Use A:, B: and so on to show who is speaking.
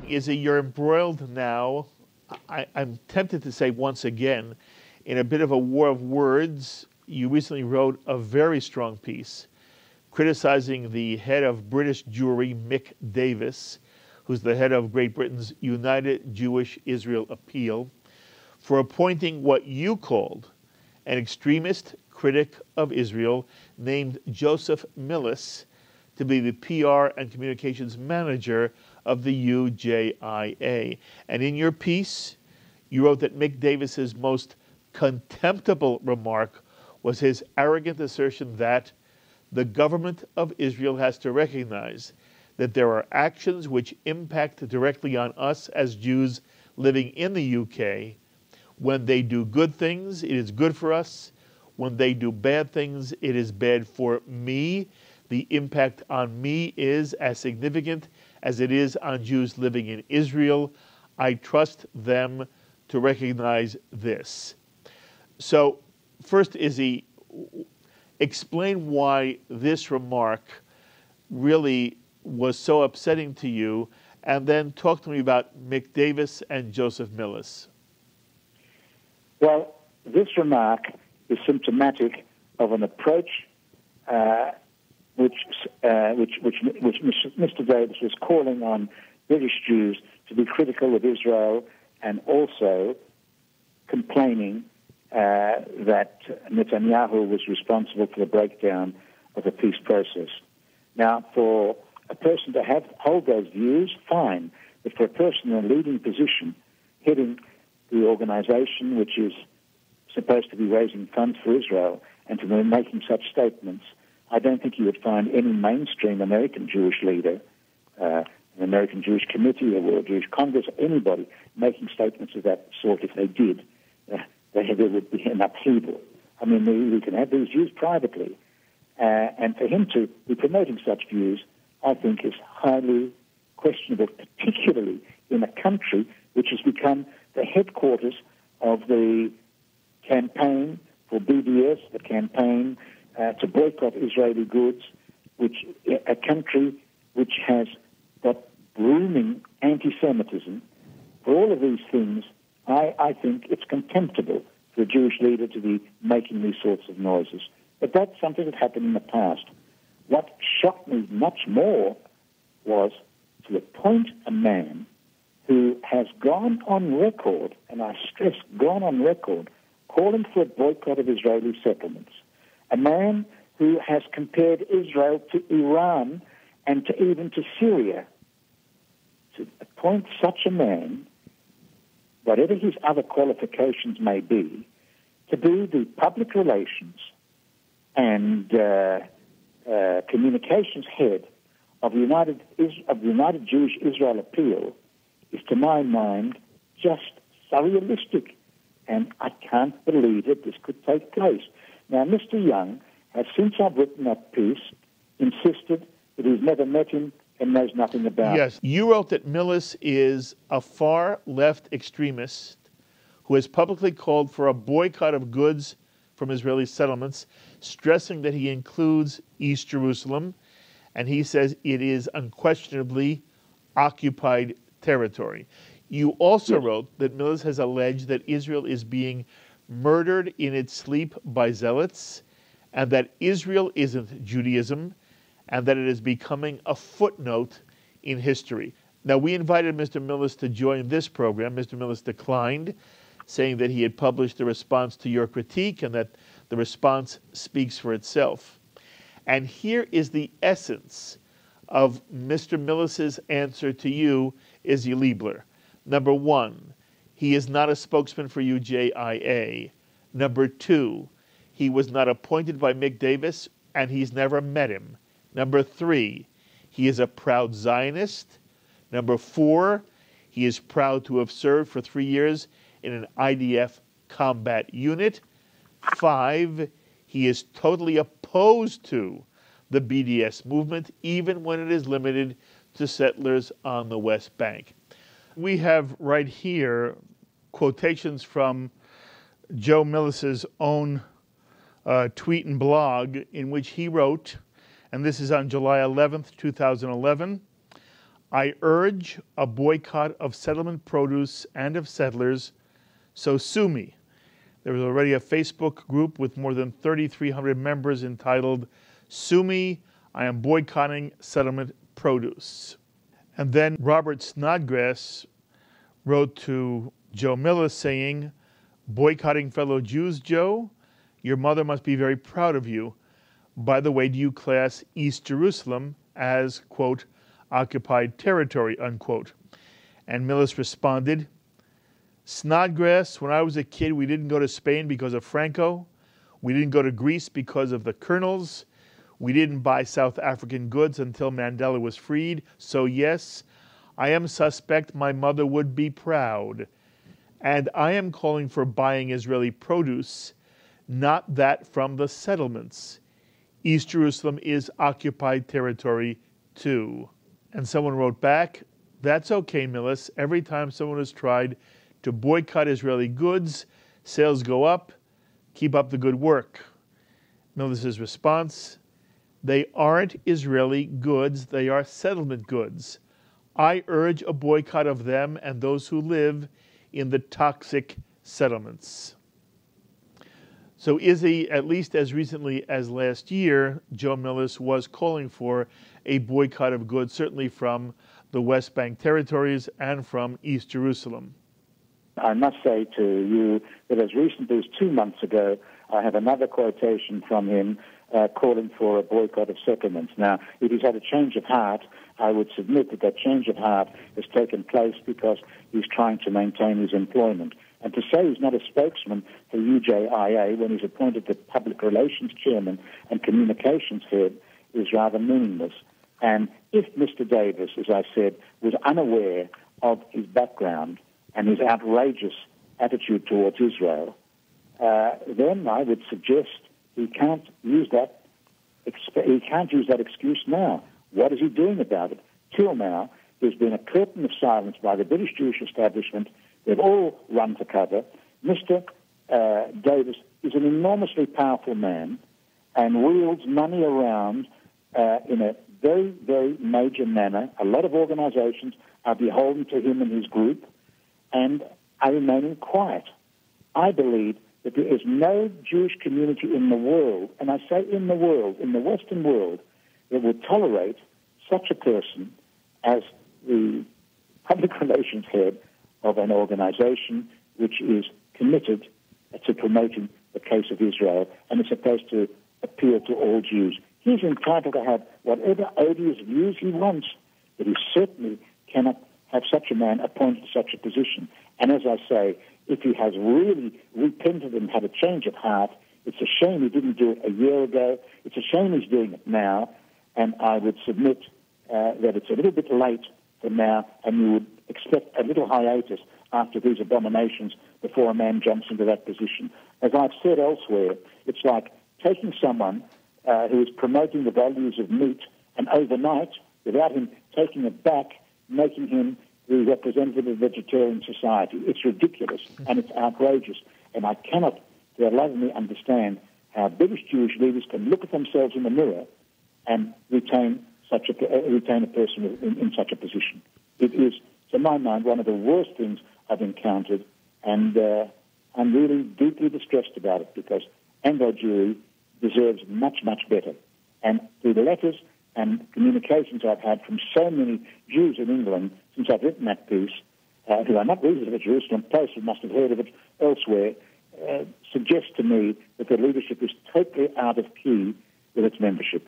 A: is that you're embroiled now, I'm tempted to say once again, in a bit of a war of words. You recently wrote a very strong piece criticizing the head of British Jewry, Mick Davis, who's the head of Great Britain's United Jewish Israel Appeal, for appointing what you called an extremist critic of Israel named Joseph Millis to be the PR and communications manager of the UJIA. And in your piece, you wrote that Mick Davis's most contemptible remark was his arrogant assertion that the government of Israel has to recognize that there are actions which impact directly on us as Jews living in the UK. When they do good things, it is good for us. When they do bad things, it is bad for me. The impact on me is as significant as it is on Jews living in Israel. I trust them to recognize this. So, first, Izzy, explain why this remark really was so upsetting to you, and then talk to me about Mick Davis and Joseph Millis.
B: Well, this remark is symptomatic of an approach which Mr. Davis was calling on British Jews to be critical of Israel, and also complaining that Netanyahu was responsible for the breakdown of the peace process. Now, for a person to hold those views, fine. But for a person in a leading position, heading the organization which is supposed to be raising funds for Israel, and to be making such statements, I don't think you would find any mainstream American Jewish leader, an American Jewish Committee or World Jewish Congress, anybody making statements of that sort. If they did, there would be an upheaval. I mean, we can have these views privately, and for him to be promoting such views, I think, is highly questionable, particularly in a country which has become the headquarters of the campaign for BDS, the campaign to boycott Israeli goods, a country which has got booming anti-Semitism. For all of these things, I think it's contemptible for a Jewish leader to be making these sorts of noises. But that's something that happened in the past. What shocked me much more was to appoint a man who has gone on record, and I stress gone on record, calling for a boycott of Israeli settlements. A man who has compared Israel to Iran and even to Syria. To appoint such a man, whatever his other qualifications may be, to be the public relations and communications head of the United Jewish Israel Appeal is, to my mind, just surrealistic. And I can't believe that this could take place. Now, Mr. Young has, since I've written that piece, insisted that he's never met him and knows nothing about him.
A: Yes, you wrote that Millis is a far-left extremist who has publicly called for a boycott of goods from Israeli settlements, stressing that he includes East Jerusalem, and he says it is unquestionably occupied territory. You also wrote that Millis has alleged that Israel is being murdered in its sleep by zealots, and that Israel isn't Judaism, and that it is becoming a footnote in history. Now, we invited Mr. Millis to join this program. Mr. Millis declined, saying that he had published a response to your critique and that the response speaks for itself. And here is the essence of Mr. Millis's answer to you, Isi Leibler. Number one, he is not a spokesman for UJIA. Number two, he was not appointed by Mick Davis, and he's never met him. Number three, he is a proud Zionist. Number four, he is proud to have served for 3 years in an IDF combat unit. 5, he is totally opposed to the BDS movement, even when it is limited to settlers on the West Bank. We have right here quotations from Joe Millis's own tweet and blog, in which he wrote, and this is on July 11th, 2011, I urge a boycott of settlement produce and of settlers, so sue me. There was already a Facebook group with more than 3,300 members entitled, Sue Me, I am boycotting settlement produce. And then Robert Snodgrass wrote to Joe Millis saying, boycotting fellow Jews, Joe? Your mother must be very proud of you. By the way, do you class East Jerusalem as, quote, occupied territory, unquote? And Millis responded, Snodgrass, when I was a kid, we didn't go to Spain because of Franco. We didn't go to Greece because of the colonels. We didn't buy South African goods until Mandela was freed. So yes, I am suspect my mother would be proud. And I am calling for buying Israeli produce, not that from the settlements. East Jerusalem is occupied territory too. And someone wrote back, that's okay, Millis. Every time someone has tried to boycott Israeli goods, sales go up. Keep up the good work. Millis's response, they aren't Israeli goods, they are settlement goods. I urge a boycott of them and those who live in the toxic settlements. So Isi, at least as recently as last year, Joe Millis was calling for a boycott of goods, certainly from the West Bank territories and from East Jerusalem.
B: I must say to you that as recently as 2 months ago, I have another quotation from him calling for a boycott of settlements. Now, if he's had a change of heart, I would submit that that change of heart has taken place because he's trying to maintain his employment. And to say he's not a spokesman for UJIA when he's appointed the public relations chairman and communications head is rather meaningless. And if Mr. Davis, as I said, was unaware of his background and his outrageous attitude towards Israel, then I would suggest he can't use that excuse now. What is he doing about it? Till now, there's been a curtain of silence by the British Jewish establishment. They've all run for cover. Mr. Davis is an enormously powerful man and wields money around in a very, very major manner. A lot of organizations are beholden to him and his group and are remaining quiet. I believe that there is no Jewish community in the world, and I say in the world, in the Western world, that would tolerate such a person as the public relations head of an organization which is committed to promoting the case of Israel and is supposed to appeal to all Jews. He's entitled to have whatever odious views he wants, but he certainly cannot have such a man appointed to such a position. And as I say, if he has really repented and had a change of heart, it's a shame he didn't do it a year ago. It's a shame he's doing it now. And I would submit that it's a little bit late for now, and you would expect a little hiatus after these abominations before a man jumps into that position. As I've said elsewhere, it's like taking someone who is promoting the values of meat and overnight, without him taking it back, making him the representative of vegetarian society. It's ridiculous and it's outrageous. And I cannot, for the love of me, understand how British Jewish leaders can look at themselves in the mirror and retain a person in such a position. It is, to my mind, one of the worst things I've encountered, and I'm really deeply distressed about it because Anglo-Jewry deserves much, much better. And through the letters and communications I've had from so many Jews in England since I've written that piece, who are not readers of the Jerusalem Post, who must have heard of it elsewhere, suggests to me that the leadership is totally out of key with its membership.